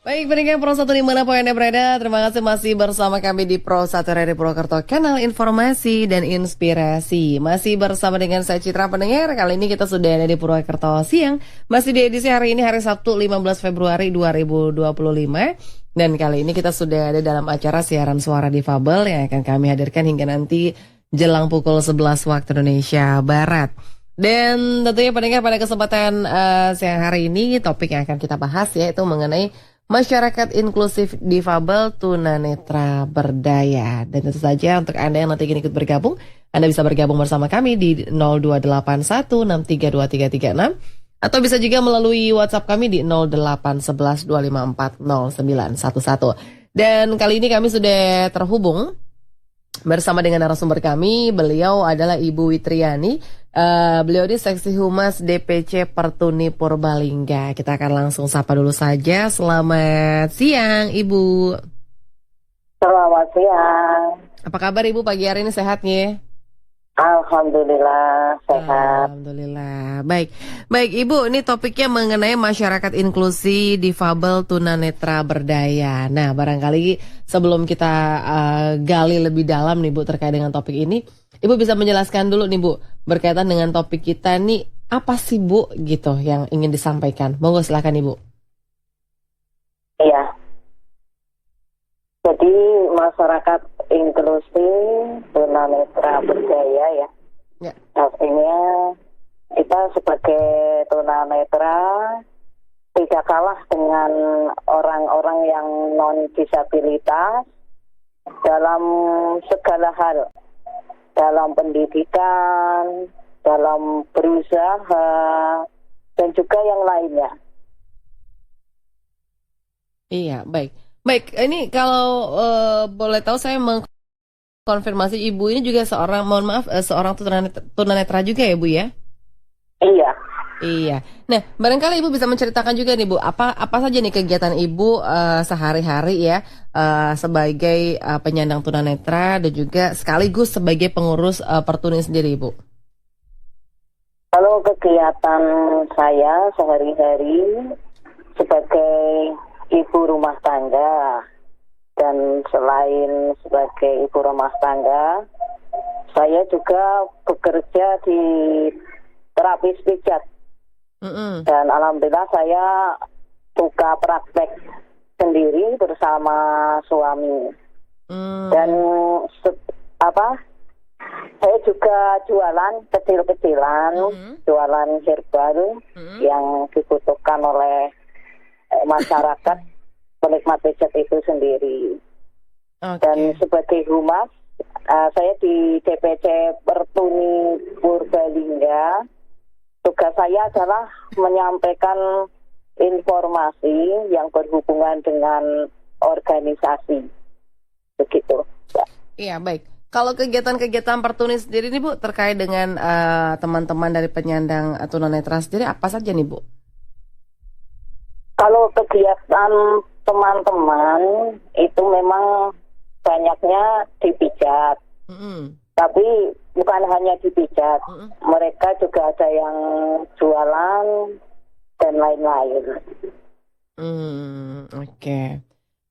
Baik, pendengar Pro 1 dimanapun Anda berada, terima kasih masih bersama kami di Pro 1 Radio Purwokerto, kanal informasi dan inspirasi. Masih bersama dengan saya Citra pendengar, kali ini kita sudah ada di Purwokerto siang, masih di edisi hari ini hari Sabtu 15 Februari 2025. Dan kali ini kita sudah ada dalam acara siaran suara difabel yang akan kami hadirkan hingga nanti jelang pukul 11 waktu Indonesia Barat. Dan tentunya pendengar pada kesempatan siang hari ini topik yang akan kita bahas yaitu mengenai masyarakat inklusif difabel tunanetra berdaya. Dan tentu saja untuk Anda yang nanti ingin ikut bergabung, Anda bisa bergabung bersama kami di 02816323336 atau bisa juga melalui WhatsApp kami di 08112540911. Dan kali ini kami sudah terhubung bersama dengan narasumber kami. Beliau adalah Ibu Witriani. Beliau di Seksi Humas DPC Pertuni Purbalingga. Kita akan langsung sapa dulu saja. Selamat siang, Ibu. Selamat siang. Apa kabar Ibu pagi hari ini, sehatnya? Alhamdulillah sehat. Alhamdulillah. Baik, Ibu. Ini topiknya mengenai masyarakat inklusi difabel tunanetra berdaya. Nah, barangkali sebelum kita gali lebih dalam nih Bu terkait dengan topik ini, Ibu bisa menjelaskan dulu nih Bu berkaitan dengan topik kita nih, apa sih Bu gitu yang ingin disampaikan? Monggo silakan Ibu. Iya. Jadi masyarakat inklusi tunanetra berdaya ya. Artinya kita sebagai tunanetra tidak kalah dengan orang-orang yang non disabilitas dalam segala hal, dalam pendidikan, dalam berusaha, dan juga yang lainnya. Iya, baik. Ini kalau boleh tahu saya mengkonfirmasi Ibu ini juga seorang, mohon maaf, seorang tunanetra juga ya Bu ya? Iya. Iya. Nah, barangkali Ibu bisa menceritakan juga nih Bu, apa saja nih kegiatan Ibu sehari-hari ya sebagai penyandang tunanetra dan juga sekaligus sebagai pengurus Pertuni sendiri Ibu. Kalau kegiatan saya sehari-hari sebagai ibu rumah tangga, dan selain sebagai ibu rumah tangga, saya juga bekerja di terapis pijat. Dan alhamdulillah saya buka praktek sendiri bersama suami. Dan saya juga jualan kecil-kecilan, jualan herbal yang dibutuhkan oleh masyarakat penikmat pijat itu sendiri. Dan sebagai humas, saya di DPC Pertuni Purbalingga. Tugas saya adalah menyampaikan informasi yang berhubungan dengan organisasi. Begitu. Ya. Iya, baik. Kalau kegiatan-kegiatan Pertuni sendiri nih Bu, terkait dengan teman-teman dari penyandang tunanetra sendiri, apa saja nih Bu? Kalau kegiatan teman-teman itu memang banyaknya dipijat. Tapi bukan hanya dipijat, mereka juga ada yang jualan dan lain-lain. Oke.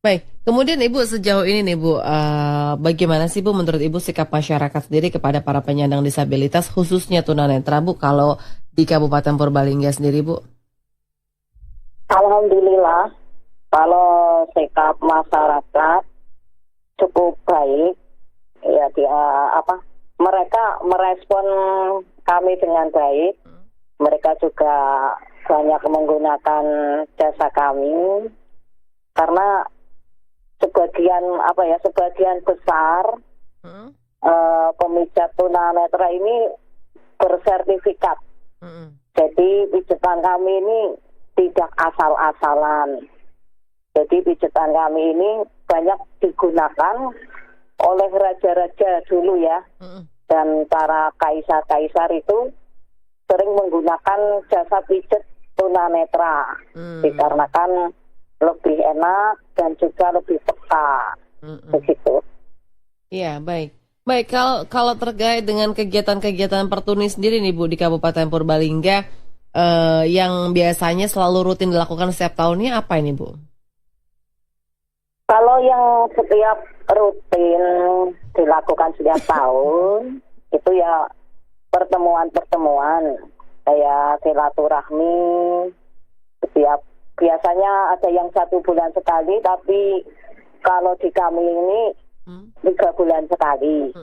Baik, kemudian Ibu sejauh ini nih Bu, bagaimana sih Bu menurut Ibu sikap masyarakat sendiri kepada para penyandang disabilitas khususnya tunanetra Bu kalau di Kabupaten Purbalingga sendiri Bu? Alhamdulillah, kalau sikap masyarakat cukup baik, ya mereka merespon kami dengan baik. Mereka juga banyak menggunakan jasa kami karena sebagian besar pemijat tunanetra ini bersertifikat. Jadi pijatan kami ini tidak asal-asalan. Jadi pijatan kami ini banyak digunakan oleh raja-raja dulu ya. Dan para kaisar-kaisar itu sering menggunakan jasa pijat tunanetra. Dikarenakan lebih enak dan juga lebih peka. Begitu. Iya, baik. Baik, kalau terkait dengan kegiatan-kegiatan Pertuni sendiri nih Bu di Kabupaten Purbalingga, yang biasanya selalu rutin dilakukan setiap tahunnya apa ini Bu? Kalau yang setiap rutin dilakukan setiap tahun itu ya pertemuan-pertemuan kayak silaturahmi setiap, biasanya ada yang 1 bulan sekali, tapi kalau di kami ini 3 bulan sekali.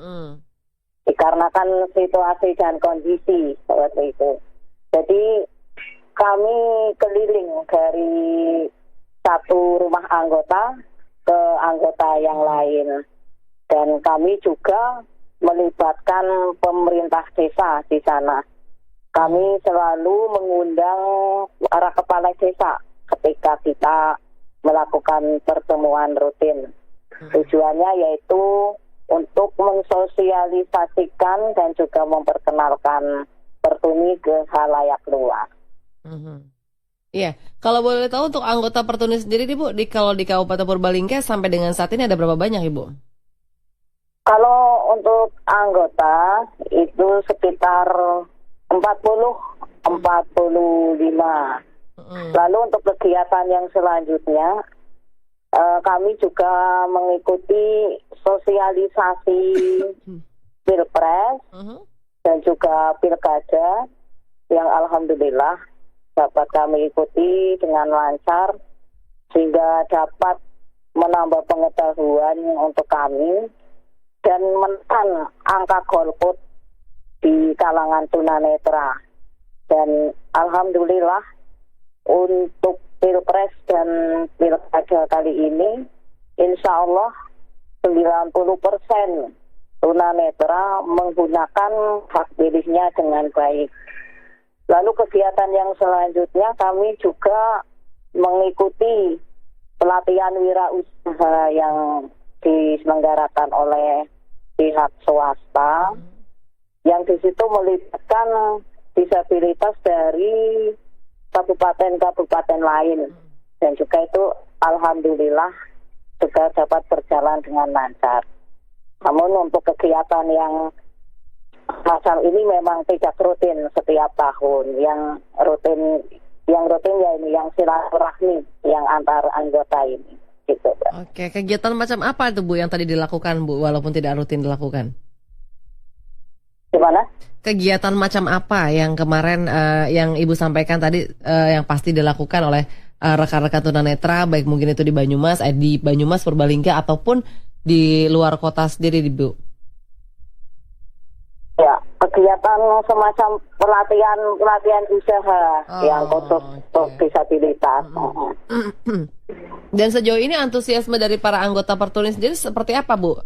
Dikarenakan situasi dan kondisi seperti itu. Jadi kami keliling dari satu rumah anggota ke anggota yang lain, dan kami juga melibatkan pemerintah desa di sana. Kami selalu mengundang para kepala desa ketika kita melakukan pertemuan rutin. Tujuannya yaitu untuk mensosialisasikan dan juga memperkenalkan Pertuni ke khalayak luas. Iya, kalau boleh tahu untuk anggota Pertuni sendiri nih Bu, kalau di Kabupaten Purbalingga sampai dengan saat ini ada berapa banyak Ibu? Kalau untuk anggota itu sekitar 45. Lalu untuk kegiatan yang selanjutnya kami juga mengikuti sosialisasi Pilpres dan juga Pilkada yang alhamdulillah dapat kami ikuti dengan lancar sehingga dapat menambah pengetahuan untuk kami dan menekan angka golput di kalangan tunanetra. Dan alhamdulillah untuk Pilpres dan Pilkada kali ini insya Allah 90% tunanetra menggunakan hak pilihnya dengan baik. Lalu kegiatan yang selanjutnya kami juga mengikuti pelatihan wirausaha yang diselenggarakan oleh pihak swasta yang di situ melibatkan disabilitas dari kabupaten-kabupaten lain, dan juga itu alhamdulillah juga dapat berjalan dengan lancar. Namun untuk kegiatan yang macam ini memang tidak rutin setiap tahun. Yang rutin ya ini yang silaturahmi yang antar anggota ini. Gitu, Oke, kegiatan macam apa itu Bu yang tadi dilakukan Bu, walaupun tidak rutin dilakukan? Gimana? Kegiatan macam apa yang kemarin yang Ibu sampaikan tadi yang pasti dilakukan oleh rekan-rekan tunanetra, baik mungkin itu di Banyumas, Purbalingga ataupun di luar kota sendiri, Bu? Ya, kegiatan semacam pelatihan usaha yang khusus untuk disabilitas. Dan sejauh ini antusiasme dari para anggota Pertuni sendiri seperti apa, Bu?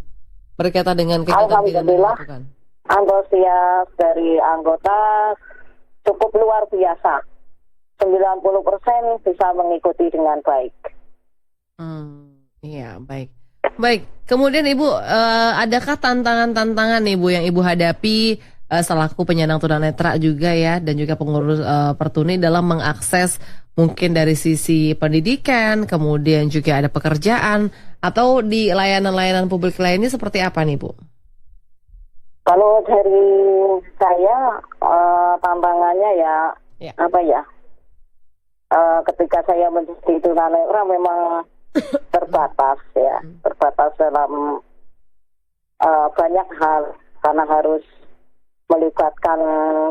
Berkaitan dengan kegiatan yang dilakukan. Antusias dari anggota cukup luar biasa. 90% bisa mengikuti dengan baik. Iya, baik. Baik, kemudian Ibu, adakah tantangan-tantangan nih Bu yang Ibu hadapi selaku penyandang tunanetra juga ya, dan juga pengurus Pertuni dalam mengakses mungkin dari sisi pendidikan, kemudian juga ada pekerjaan, atau di layanan-layanan publik lainnya seperti apa nih Bu? Kalau dari saya tantangannya ya. Apa ya? Ketika saya menjadi tunanetra memang terbatas ya, terbatas dalam banyak hal karena harus melibatkan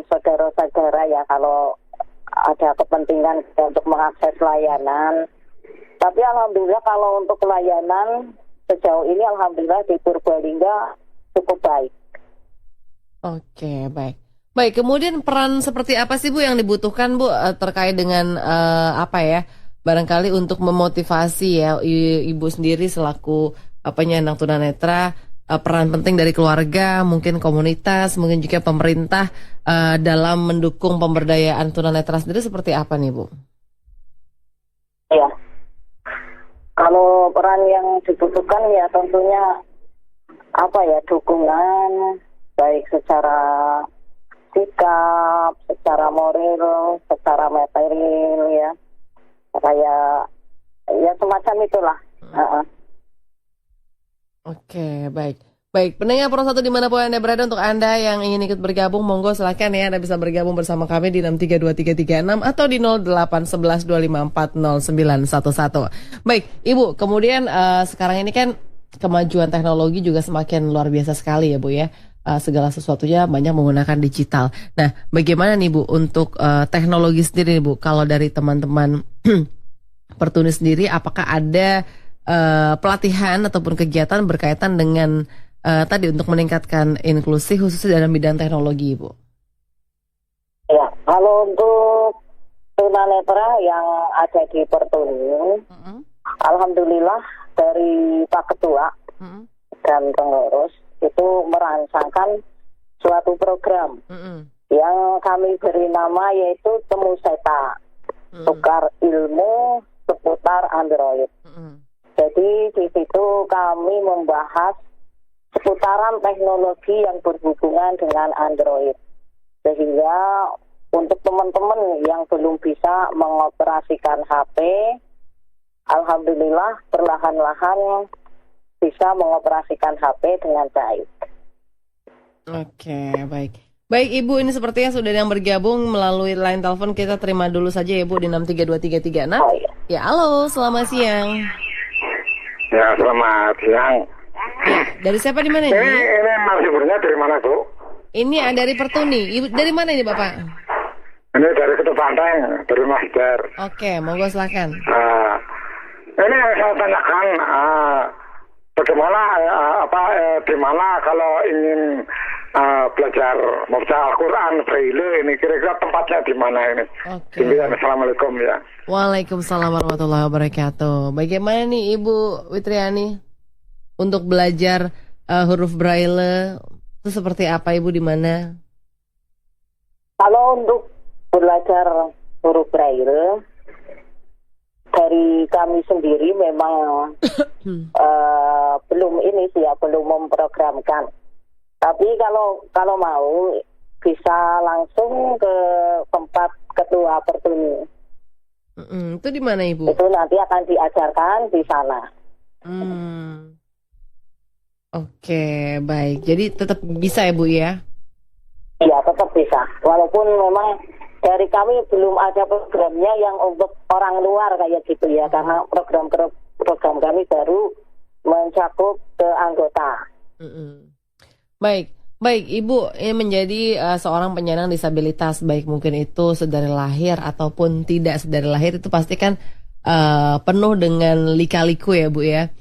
saudara-saudara ya kalau ada kepentingan untuk mengakses layanan. Tapi alhamdulillah kalau untuk layanan sejauh ini alhamdulillah di Purbalingga cukup baik. Oke, baik. Baik, kemudian peran seperti apa sih Bu yang dibutuhkan Bu terkait dengan barangkali untuk memotivasi ya Ibu sendiri selaku penyandang tunanetra, peran penting dari keluarga, mungkin komunitas, mungkin juga pemerintah dalam mendukung pemberdayaan tunanetra sendiri seperti apa nih Bu? Ya, kalau peran yang dibutuhkan ya tentunya dukungan baik secara sikap, secara moral, secara material ya. Kayak ya semacam itulah. Oke, baik. Baik, pendengar Pro 1 dimanapun Anda berada, untuk Anda yang ingin ikut bergabung, monggo silakan ya, Anda bisa bergabung bersama kami di 6323336 atau di 081125409111. Baik, Ibu, kemudian sekarang ini kan kemajuan teknologi juga semakin luar biasa sekali ya Bu ya. Segala sesuatunya banyak menggunakan digital. Nah, bagaimana nih Bu untuk teknologi sendiri nih Bu? Kalau dari teman-teman Pertuni sendiri, apakah ada pelatihan ataupun kegiatan berkaitan dengan tadi untuk meningkatkan inklusi khususnya dalam bidang teknologi, Ibu? Ya, kalau untuk tunanetra yang ada di Pertuni, alhamdulillah dari Pak Ketua dan pengurus itu merancangkan suatu program yang kami beri nama yaitu Temu Seta, tukar ilmu seputar Android. Jadi di situ kami membahas seputaran teknologi yang berhubungan dengan Android. Sehingga untuk teman-teman yang belum bisa mengoperasikan HP, alhamdulillah perlahan-lahan bisa mengoperasikan HP dengan baik. Oke, baik. Baik Ibu, ini sepertinya sudah yang bergabung melalui line telepon. Kita terima dulu saja ya Bu di 6323336. Oh, iya. Ya, halo, selamat siang. Ya, selamat siang. Dari siapa di mana ini? Ini narasumbernya dari mana, Bu? Ini dari Pertuni. Ibu dari mana ini Bapak? Ini dari Ketua Banteng, dari Master. Oke, monggo silakan. Ini yang saya tanyakan, bagaimana, di mana kalau ingin belajar membaca Al-Quran, Braille, ini kira-kira tempatnya di mana ini? Oke. Assalamualaikum ya. Waalaikumsalam warahmatullahi wabarakatuh. Bagaimana nih Ibu Witriani untuk belajar huruf Braille itu seperti apa Ibu, di mana? Kalau untuk belajar huruf Braille dari kami sendiri memang belum ini sih ya, belum memprogramkan. Tapi kalau mau bisa langsung ke tempat Ketua Pertuni. Itu di mana Ibu? Itu nanti akan diajarkan di sana. Oke, baik. Jadi tetap bisa ya Bu ya? Iya, tetap bisa. Walaupun memang dari kami belum ada programnya yang untuk orang luar kayak gitu ya, karena program kami baru mencakup ke anggota. Baik Ibu, ini menjadi seorang penyandang disabilitas, baik mungkin itu sedari lahir ataupun tidak sedari lahir, itu pasti kan penuh dengan lika-liku ya Bu ya.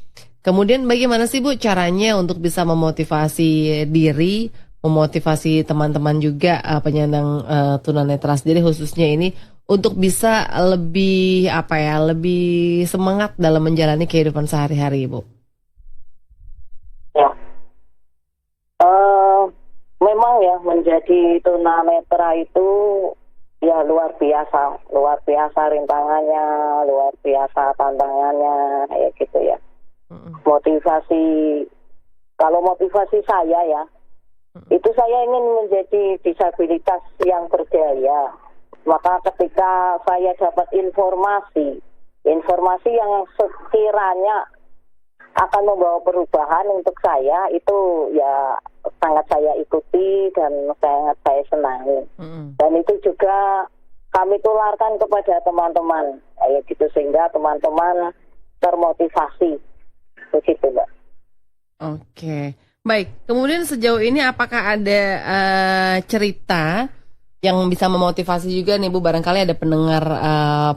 Kemudian bagaimana sih Bu caranya untuk bisa memotivasi diri, memotivasi teman-teman juga penyandang tunanetra sendiri khususnya ini untuk bisa lebih lebih semangat dalam menjalani kehidupan sehari-hari, Bu? Ya, memang ya menjadi tunanetra itu ya luar biasa rintangannya, luar biasa tantangannya, ya gitu ya. Kalau motivasi saya ya, itu saya ingin menjadi disabilitas yang berdaya. Maka ketika saya dapat informasi yang sekiranya akan membawa perubahan untuk saya, itu ya sangat saya ikuti dan sangat saya senangi. Dan itu juga kami tularkan kepada teman-teman, kayak gitu, sehingga teman-teman termotivasi. Begitu, Mbak. Oke, baik. Kemudian sejauh ini apakah ada cerita yang bisa memotivasi juga nih Bu? Barangkali ada pendengar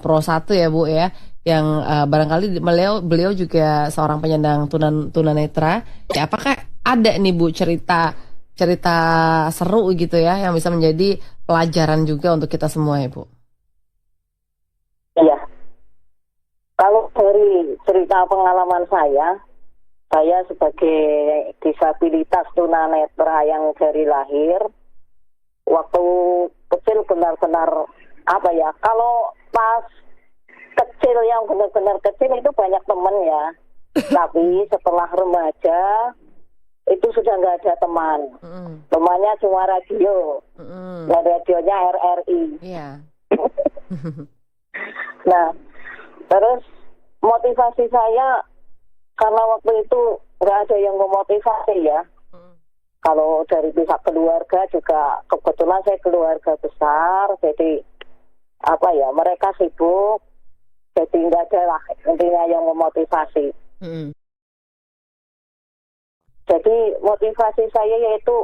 Pro 1 ya Bu ya, yang barangkali beliau juga seorang penyandang tunanetra. Ya, apakah ada nih Bu cerita seru gitu ya yang bisa menjadi pelajaran juga untuk kita semua ya Bu? Iya. Kalau dari cerita pengalaman saya sebagai disabilitas tunanetra yang dari lahir, waktu kecil benar-benar kalau pas kecil yang benar-benar kecil itu banyak teman ya. Tapi setelah remaja itu sudah nggak ada teman. Temannya cuma radio. Dan radionya RRI. Iya. Nah, terus motivasi saya karena waktu itu nggak ada yang memotivasi ya. Kalau dari pihak keluarga juga kebetulan saya keluarga besar, jadi mereka sibuk, jadi nggak ada lah intinya yang memotivasi. Jadi motivasi saya yaitu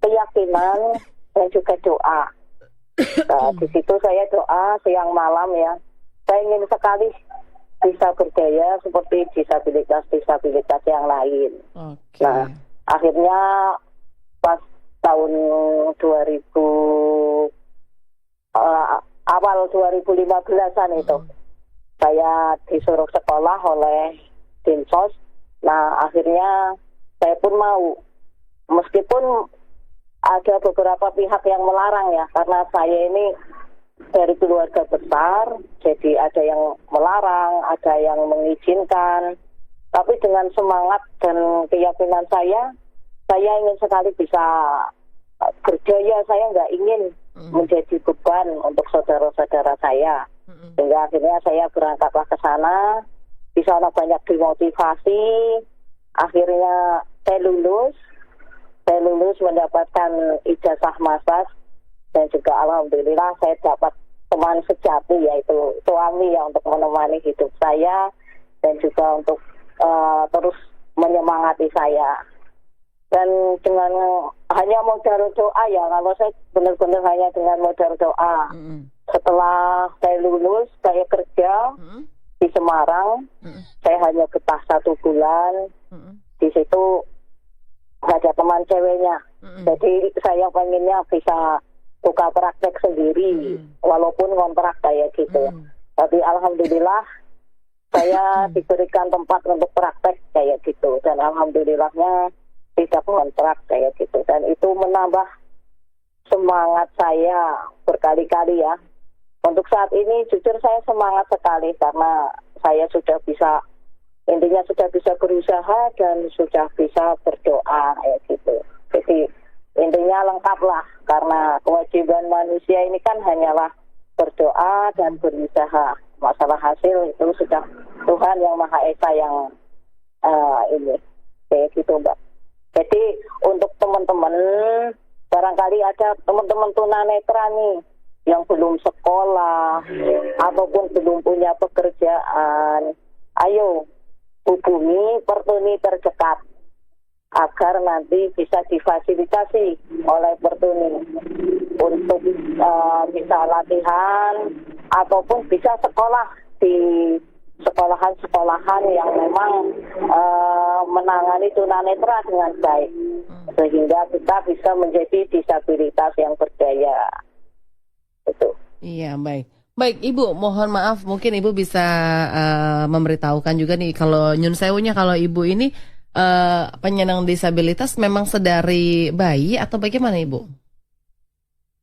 keyakinan dan juga doa. Nah, di situ saya doa siang malam ya. Saya ingin sekali bisa berdaya seperti disabilitas yang lain. Okay. Nah, akhirnya pas tahun 2015-an itu saya disuruh sekolah oleh Dinsos. Nah, akhirnya saya pun mau, meskipun ada beberapa pihak yang melarang ya, karena saya ini dari keluarga besar, jadi ada yang melarang, ada yang mengizinkan. Tapi dengan semangat dan keyakinan saya ingin sekali bisa berdaya. Saya nggak ingin menjadi beban untuk saudara-saudara saya. Sehingga akhirnya saya berangkatlah ke sana. Di sana banyak dimotivasi. Akhirnya saya lulus mendapatkan ijazah master, dan juga alhamdulillah saya dapat teman sejati, yaitu suami yang untuk menemani hidup saya dan juga untuk terus menyemangati saya. Dan dengan hanya modal doa ya, kalau saya benar-benar hanya dengan modal doa. Setelah saya lulus, saya kerja di Semarang. Saya hanya betah 1 bulan. Di situ nggak ada teman ceweknya. Jadi saya pengennya bisa buka praktek sendiri, walaupun kontrak kayak gitu. Tapi alhamdulillah saya diberikan tempat untuk praktek kayak gitu, dan alhamdulillahnya tidak kontrak kayak gitu, dan itu menambah semangat saya berkali-kali ya. Untuk saat ini jujur saya semangat sekali karena saya sudah bisa, intinya sudah bisa berusaha dan sudah bisa berdoa kayak gitu. Jadi intinya lengkap lah, karena kewajiban manusia ini kan hanyalah berdoa dan berusaha. Masalah hasil itu sudah Tuhan yang Maha Esa yang ini kayak gitu Mbak. Jadi untuk teman-teman, barangkali ada teman-teman tunanetra nih yang belum sekolah ataupun belum punya pekerjaan, ayo hubungi Pertuni terdekat agar nanti bisa difasilitasi oleh Pertuni untuk bisa latihan ataupun bisa sekolah di sekolahan-sekolahan yang memang menangani tunanetra dengan baik, sehingga kita bisa menjadi disabilitas yang berdaya. Itu. Iya, baik. Baik, Ibu, mohon maaf, mungkin Ibu bisa memberitahukan juga nih, kalau nyun sewunya, kalau Ibu ini penyandang disabilitas memang sedari bayi atau bagaimana, Ibu?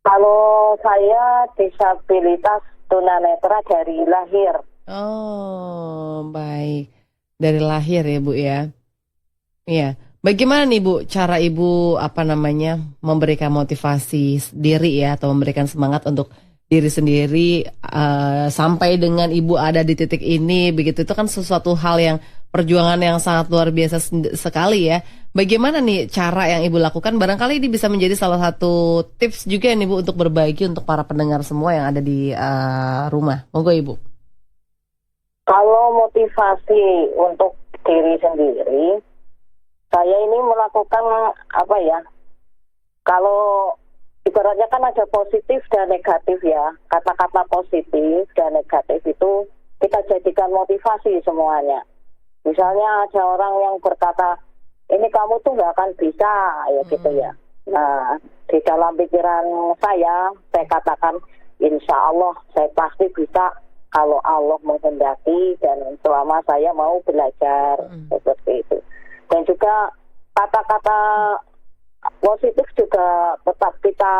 Kalau saya disabilitas tunanetra dari lahir. Oh, baik. Dari lahir ya, Bu ya. Iya. Bagaimana nih, Bu, cara Ibu memberikan motivasi diri ya, atau memberikan semangat untuk diri sendiri sampai dengan Ibu ada di titik ini, begitu, itu kan sesuatu hal yang perjuangan yang sangat luar biasa sekali ya. Bagaimana nih cara yang Ibu lakukan? Barangkali ini bisa menjadi salah satu tips juga nih, Bu, untuk berbagi untuk para pendengar semua yang ada di rumah. Monggo, Ibu. Kalau motivasi untuk diri sendiri, saya ini melakukan kalau ibaratnya kan ada positif dan negatif ya. Kata-kata positif dan negatif itu kita jadikan motivasi semuanya. Misalnya ada orang yang berkata, ini kamu tuh gak akan bisa, ya gitu ya. Nah, di dalam pikiran saya katakan, insya Allah saya pasti bisa kalau Allah menghendaki dan selama saya mau belajar, seperti itu. Dan juga kata-kata positif juga tetap kita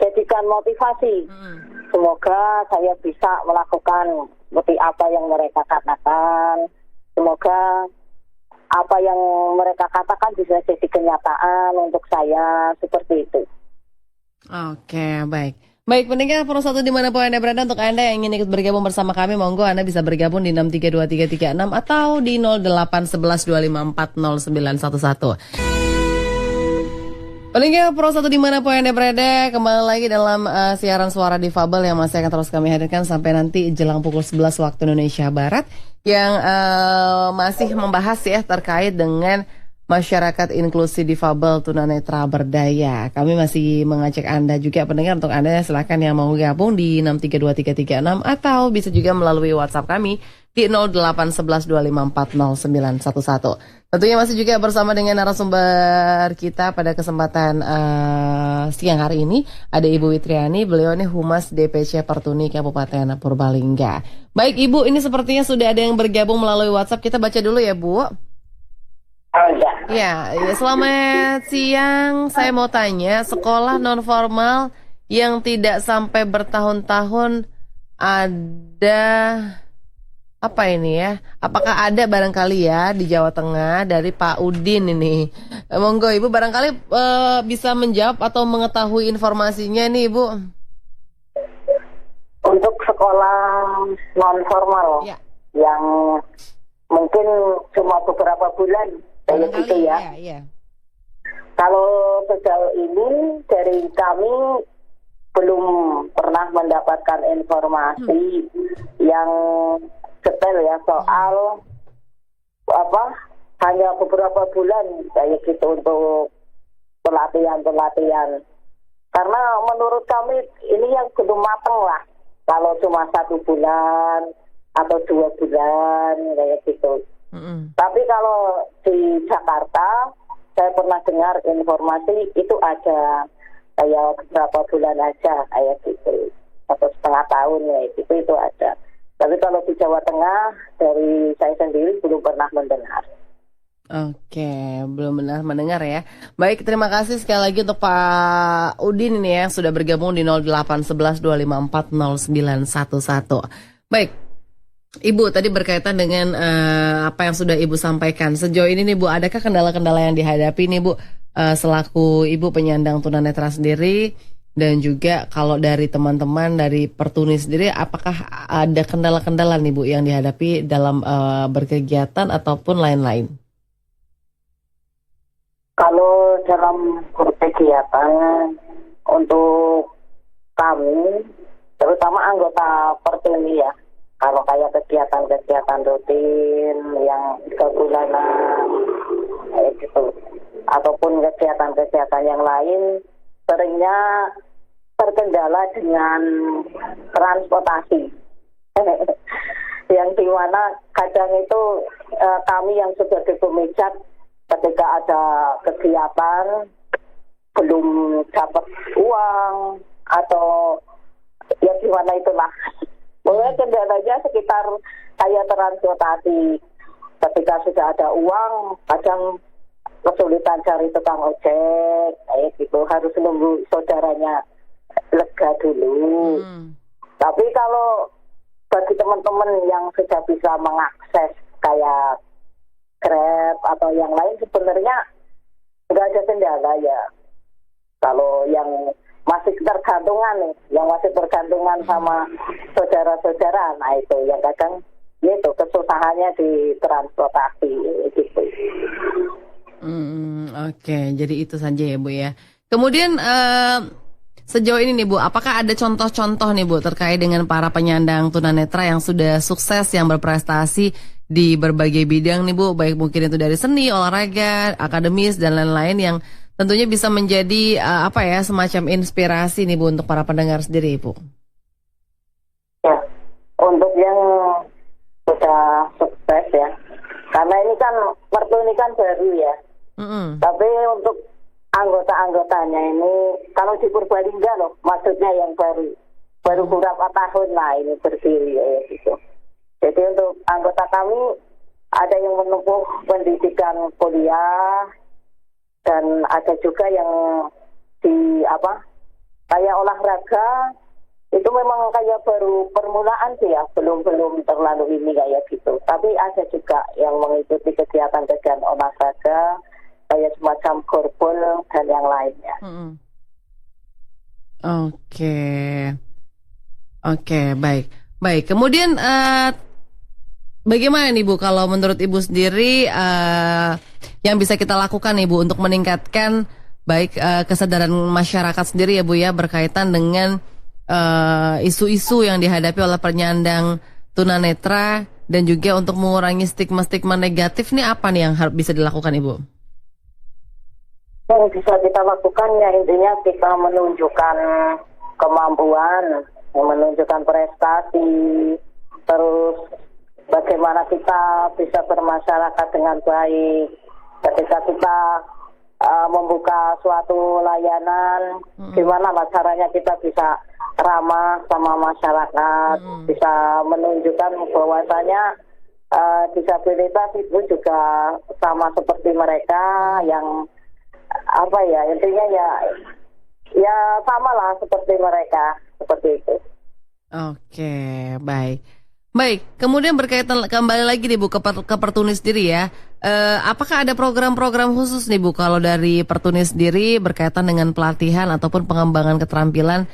jadikan motivasi. Semoga saya bisa melakukan seperti apa yang mereka katakan. Semoga apa yang mereka katakan bisa jadi kenyataan untuk saya, seperti itu. Oke, baik. Baik, pendengar Pro 1 dimanapun Anda berada, untuk Anda yang ingin ikut bergabung bersama kami, monggo Anda bisa bergabung di 6323336 atau di 081125409111. Pendengar Pro 1 dimanapun Anda berada, kembali lagi dalam siaran suara difabel yang masih akan terus kami hadirkan sampai nanti jelang pukul 11 waktu Indonesia Barat, yang masih membahas ya terkait dengan masyarakat inklusi difabel tunanetra berdaya. Kami masih mengajak Anda juga pendengar, untuk Anda silakan yang mau gabung di 6323336 atau bisa juga melalui WhatsApp kami di 081125400911. Tentunya masih juga bersama dengan narasumber kita pada kesempatan siang hari ini. Ada Ibu Witriani, beliau ini Humas DPC Pertuni Kabupaten Purbalingga. Baik Ibu, ini sepertinya sudah ada yang bergabung melalui WhatsApp. Kita baca dulu ya Bu. Oh ya. Ya, selamat siang. Saya mau tanya, sekolah non formal yang tidak sampai bertahun-tahun ada apa ini ya? Apakah ada barangkali ya di Jawa Tengah dari Pak Udin ini? Monggo Ibu barangkali bisa menjawab atau mengetahui informasinya nih Ibu. Untuk sekolah non formal yang mungkin cuma beberapa bulan kayak gitu ya. Iya. Kalau sejauh ini dari kami belum pernah mendapatkan informasi yang detail ya soal hanya beberapa bulan kayak gitu untuk pelatihan. Karena menurut kami ini yang belum matang lah. Kalau cuma 1 bulan atau 2 bulan kayak gitu. Tapi kalau di Jakarta saya pernah dengar informasi itu ada kayak beberapa bulan aja kayak gitu, atau setengah tahun ya itu ada. Tapi kalau di Jawa Tengah dari saya sendiri belum pernah mendengar. Oke, belum benar mendengar ya. Baik, terima kasih sekali lagi untuk Pak Udin ini ya sudah bergabung di 081125400911. Baik. Ibu tadi berkaitan dengan apa yang sudah Ibu sampaikan. Sejauh ini nih Bu, adakah kendala-kendala yang dihadapi nih Bu selaku Ibu penyandang tunanetra sendiri, dan juga kalau dari teman-teman dari Pertuni sendiri, apakah ada kendala-kendala nih Bu yang dihadapi dalam berkegiatan ataupun lain-lain? Kalau dalam berkegiatan untuk kami, terutama anggota Pertuni ya, kalau kayak kegiatan-kegiatan rutin yang 3 bulanan kayak gitu, ataupun kegiatan-kegiatan yang lain, seringnya terkendala dengan transportasi. Yang dimana kadang itu kami yang sebagai pemijat ketika ada kegiatan belum dapat uang atau ya gimana itulah. Pokoknya kendalanya sekitar kayak transportasi. Ketika sudah ada uang, kadang kesulitan cari tukang ojek, kayak gitu. Harus nunggu saudaranya lega dulu. Tapi kalau bagi teman-teman yang sudah bisa mengakses kayak Grab atau yang lain, sebenarnya nggak ada kendala ya. Kalau yang masih tergantungan nih, yang masih tergantungan sama saudara-saudara, nah itu yang kadang itu kesusahannya di transportasi gitu. Oke, jadi itu saja ya Bu ya. Kemudian sejauh ini nih Bu, apakah ada contoh-contoh nih Bu terkait dengan para penyandang tunanetra yang sudah sukses, yang berprestasi di berbagai bidang nih Bu, baik mungkin itu dari seni, olahraga, akademis dan lain-lain, yang tentunya bisa menjadi semacam inspirasi nih Bu untuk para pendengar sendiri Bu. Ya, untuk yang sudah sukses ya, karena ini kan Pertuni kan baru ya. Tapi untuk anggota-anggotanya ini, kalau di Purbalingga loh, maksudnya yang baru beberapa tahun lah ini berdiri ya gitu. Jadi untuk anggota kami ada yang menempuh pendidikan kuliah, dan ada juga yang di kayak olahraga itu memang kayak baru permulaan sih ya, belum terlalu ini kayak gitu. Tapi ada juga yang mengikuti kegiatan-kegiatan olahraga kayak semacam gorbol dan yang lainnya. Oke, baik. Kemudian bagaimana nih Bu kalau menurut Ibu sendiri yang bisa kita lakukan nih Bu untuk meningkatkan baik kesadaran masyarakat sendiri ya Bu ya berkaitan dengan isu-isu yang dihadapi oleh penyandang tunanetra dan juga untuk mengurangi stigma-stigma negatif nih apa nih yang harus bisa dilakukan Ibu? Yang bisa kita lakukan ya intinya kita menunjukkan kemampuan, menunjukkan prestasi, terus bagaimana kita bisa bermasyarakat dengan baik ketika kita membuka suatu layanan, gimana lah caranya kita bisa ramah sama masyarakat, bisa menunjukkan bahwasanya disabilitas itu juga sama seperti mereka yang apa ya intinya ya sama lah seperti mereka seperti itu. Oke, baik. Baik, kemudian berkaitan kembali lagi nih Bu ke Pertuni sendiri ya. Apakah ada program-program khusus nih Bu kalau dari Pertuni sendiri berkaitan dengan pelatihan ataupun pengembangan keterampilan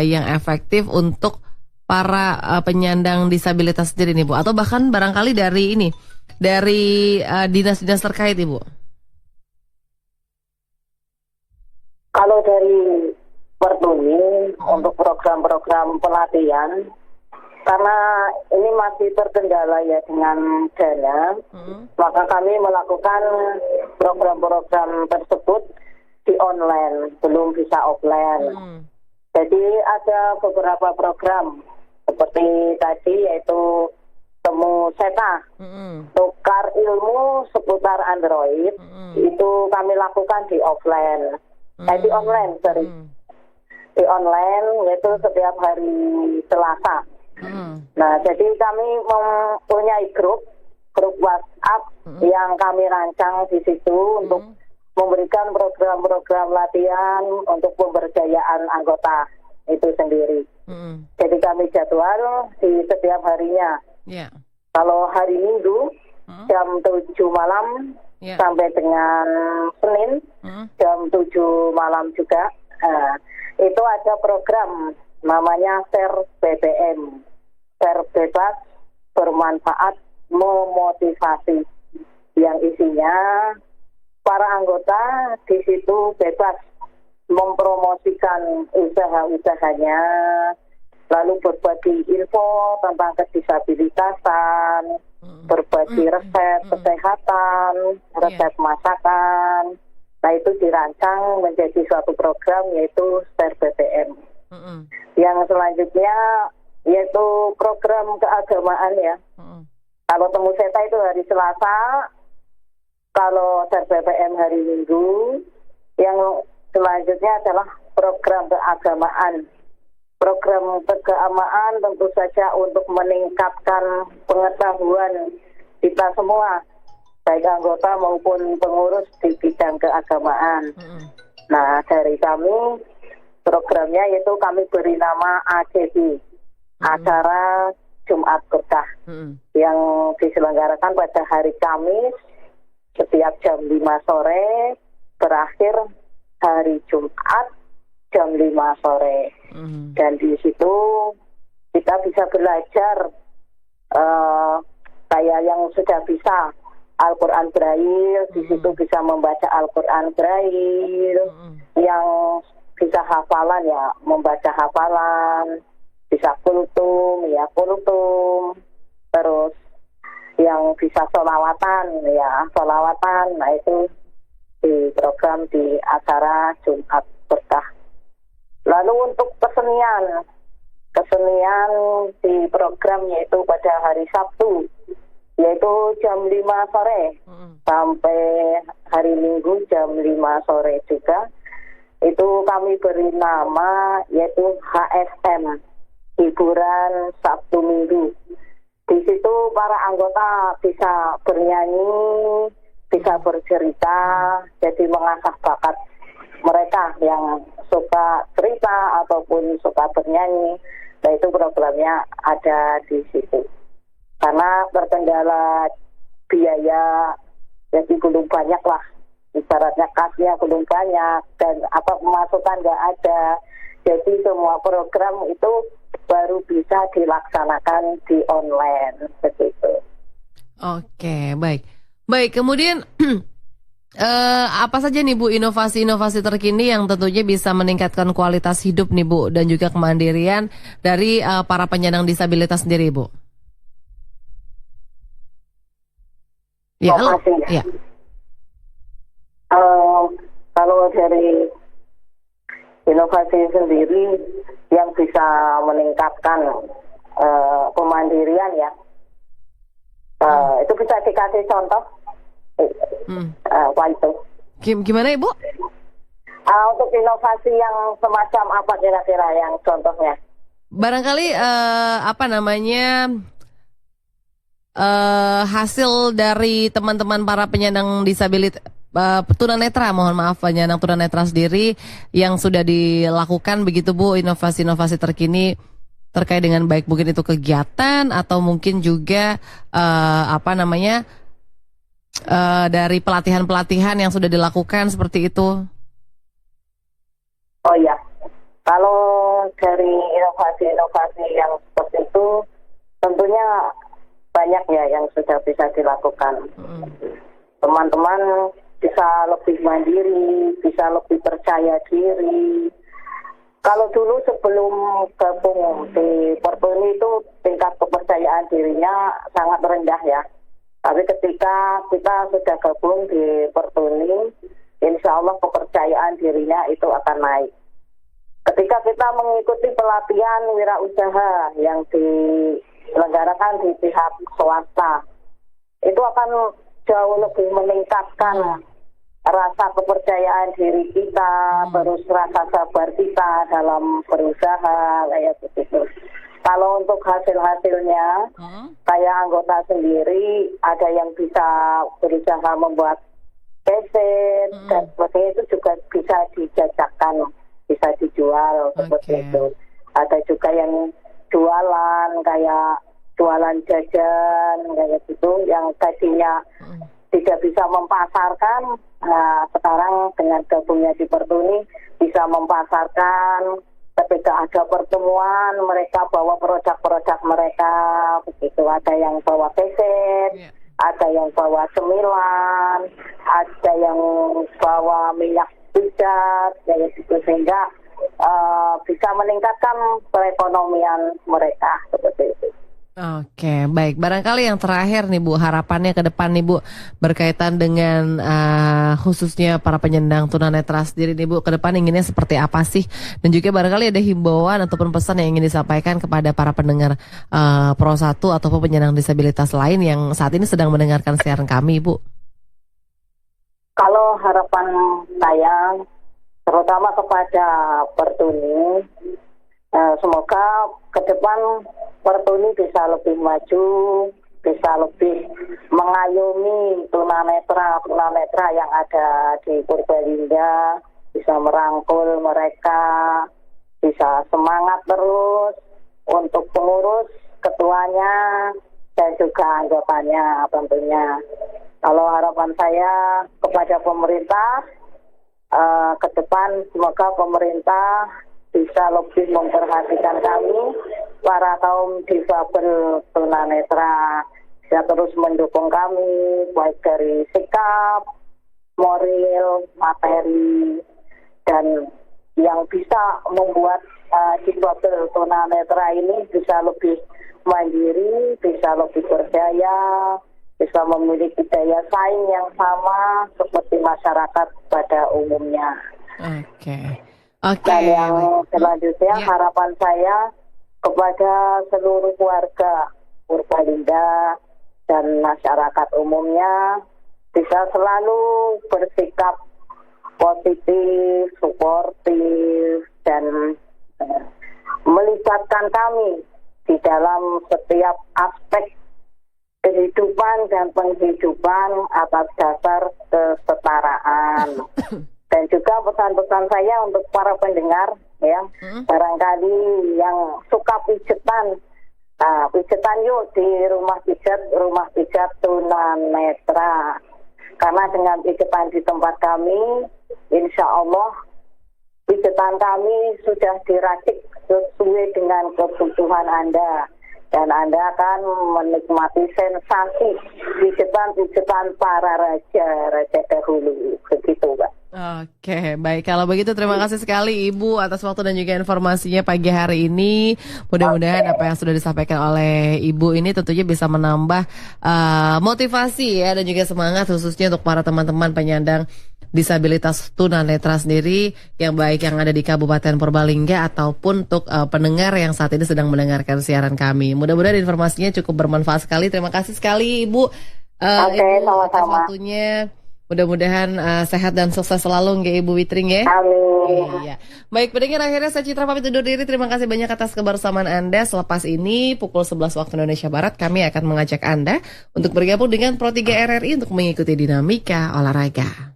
yang efektif untuk para penyandang disabilitas sendiri nih Bu, atau bahkan barangkali dari dinas-dinas terkait Ibu? Kalau dari Pertuni untuk program-program pelatihan, karena ini masih terkendala ya dengan dana, maka kami melakukan program-program tersebut di online, belum bisa offline. Jadi ada beberapa program seperti tadi yaitu Temu Seta, tukar ilmu seputar Android, itu kami lakukan di offline. Di online yaitu setiap hari Selasa. Nah, jadi kami mempunyai grup WhatsApp yang kami rancang di situ untuk memberikan program-program latihan untuk pemberdayaan anggota itu sendiri. Jadi kami jadwal di setiap harinya. Kalau hari Minggu jam 7 malam sampai dengan Senin jam 7 malam juga. Itu ada program namanya Share BBM, Share Bebas Bermanfaat Memotivasi, yang isinya para anggota di situ bebas mempromosikan usaha-usahanya, lalu berbagi info tentang kedisabilitasan, berbagi resep kesehatan, resep masakan. Nah, itu dirancang menjadi suatu program yaitu Share BBM. Yang selanjutnya yaitu program keagamaan ya. Kalau Temu Seta itu hari Selasa, kalau Share BBM hari Minggu. Yang selanjutnya adalah program keagamaan. Program keagamaan tentu saja untuk meningkatkan pengetahuan kita semua, baik anggota maupun pengurus di bidang keagamaan. Nah, dari kami programnya yaitu kami beri nama AJB, acara Jumat Berkah, yang diselenggarakan pada hari Kamis setiap jam 5 sore, berakhir hari Jumat jam 5 sore. Dan di situ kita bisa belajar kayak yang sudah bisa Al-Quran Braille, di situ bisa membaca Al-Quran Braille, yang bisa hafalan ya membaca hafalan, bisa kultum ya kultum, terus yang bisa sholawatan ya sholawatan. Nah, itu di program di acara Jumat Berkah. Lalu untuk kesenian di program yaitu pada hari Sabtu, yaitu jam 5 sore sampai hari Minggu jam 5 sore juga. Itu kami beri nama yaitu HSM, hiburan Sabtu Minggu. Di situ para anggota bisa bernyanyi, bisa bercerita, jadi mengasah bakat mereka yang suka cerita ataupun suka bernyanyi. Nah, itu programnya ada di situ. Karena terkendala biaya, jadi belum banyak lah. Ibaratnya kasnya belum banyak dan pemasukan nggak ada. Jadi semua program itu baru bisa dilaksanakan di online begitu. Oke, baik. Baik, kemudian Apa saja nih Bu inovasi-inovasi terkini yang tentunya bisa meningkatkan kualitas hidup nih Bu dan juga kemandirian dari para penyandang disabilitas sendiri Bu? Ya, halo. Inovasi. Ya. Kalau dari inovasi sendiri yang bisa meningkatkan kemandirian ya, itu bisa dikasih contoh. Apa itu? Gimana Ibu? Untuk inovasi yang semacam apa kira-kira yang contohnya? Barangkali apa namanya hasil dari teman-teman para penyandang disabilitas tunanetra, mohon maaf, penyandang tunanetra sendiri yang sudah dilakukan begitu Bu, inovasi-inovasi terkini terkait dengan baik mungkin itu kegiatan atau mungkin juga apa namanya dari pelatihan-pelatihan yang sudah dilakukan seperti itu. Oh ya, kalau dari inovasi-inovasi yang seperti itu tentunya banyak ya yang sudah bisa dilakukan. Teman-teman bisa lebih mandiri, bisa lebih percaya diri. Kalau dulu sebelum gabung di Pertuni itu tingkat kepercayaan dirinya sangat rendah ya. Tapi ketika kita sudah gabung di Pertuni, insya Allah kepercayaan dirinya itu akan naik. Ketika kita mengikuti pelatihan wirausaha yang diselenggarakan di pihak swasta, itu akan jauh lebih meningkatkan rasa kepercayaan diri kita, terus rasa sabar kita dalam berusaha, kayak begitu. Kalau untuk hasil-hasilnya, kayak anggota sendiri, ada yang bisa berusaha membuat keset, dan sebagainya itu juga bisa dijajakan, bisa dijual, seperti itu. Ada juga yang jualan, kayak jualan jajan, kayak gitu, yang tadinya tidak bisa mempasarkan, nah sekarang dengan gabungnya di Pertuni bisa mempasarkan. Ketika ada pertemuan, mereka bawa produk-produk mereka, begitu. Ada yang bawa keset, ada yang bawa cemilan, ada yang bawa minyak pijat, kayak gitu, sehingga bisa meningkatkan perekonomian mereka, seperti itu. Oke, baik. Barangkali yang terakhir nih Bu, harapannya ke depan nih Bu, berkaitan dengan khususnya para penyandang tunanetra sendiri nih Bu, ke depan inginnya seperti apa sih? Dan juga barangkali ada himbauan ataupun pesan yang ingin disampaikan kepada para pendengar Pro 1 ataupun penyandang disabilitas lain yang saat ini sedang mendengarkan siaran kami Bu. Kalau harapan saya, terutama kepada Pertuni, semoga ke depan Pertuni bisa lebih maju, bisa lebih mengayomi tunanetra yang ada di Purbalingga, bisa merangkul mereka, bisa semangat terus untuk pengurus, ketuanya, dan juga anggotanya tentunya. Kalau harapan saya kepada pemerintah, ke depan semoga pemerintah bisa lebih memperhatikan kami, para kaum difabel tunanetra, bisa terus mendukung kami, baik dari sikap, moral, materi, dan yang bisa membuat difabel tunanetra ini bisa lebih mandiri, bisa lebih berdaya, bisa memiliki daya saing yang sama seperti masyarakat pada umumnya. Dan yang selanjutnya harapan saya kepada seluruh warga Purbalingga dan masyarakat umumnya bisa selalu bersikap positif, suportif, dan melibatkan kami di dalam setiap aspek kehidupan dan penghidupan atas dasar kesetaraan. Dan juga pesan-pesan saya untuk para pendengar, ya, barangkali yang suka pijetan, pijetan yuk di rumah pijat tunanetra. Karena dengan pijetan di tempat kami, insya Allah pijetan kami sudah diracik sesuai dengan kebutuhan Anda. dan Anda akan menikmati sensasi di depan para raja dahulu, begitu Pak. Oke, baik. Kalau begitu terima kasih sekali Ibu atas waktu dan juga informasinya pagi hari ini. Mudah-mudahan apa yang sudah disampaikan oleh Ibu ini tentunya bisa menambah motivasi ya dan juga semangat khususnya untuk para teman-teman penyandang disabilitas tunanetra sendiri yang baik yang ada di Kabupaten Purbalingga ataupun untuk pendengar yang saat ini sedang mendengarkan siaran kami. Mudah-mudahan informasinya cukup bermanfaat sekali. Terima kasih sekali Ibu. Ibu atas waktunya. Mudah-mudahan sehat dan sukses selalu nggak Ibu Witring ya. Amin. Iya. Baik, pendengar akhirnya saya Citra pamit undur diri. Terima kasih banyak atas kebersamaan Anda. Selepas ini pukul 11 waktu Indonesia Barat kami akan mengajak Anda untuk bergabung dengan Pro 3 RRI untuk mengikuti dinamika olahraga.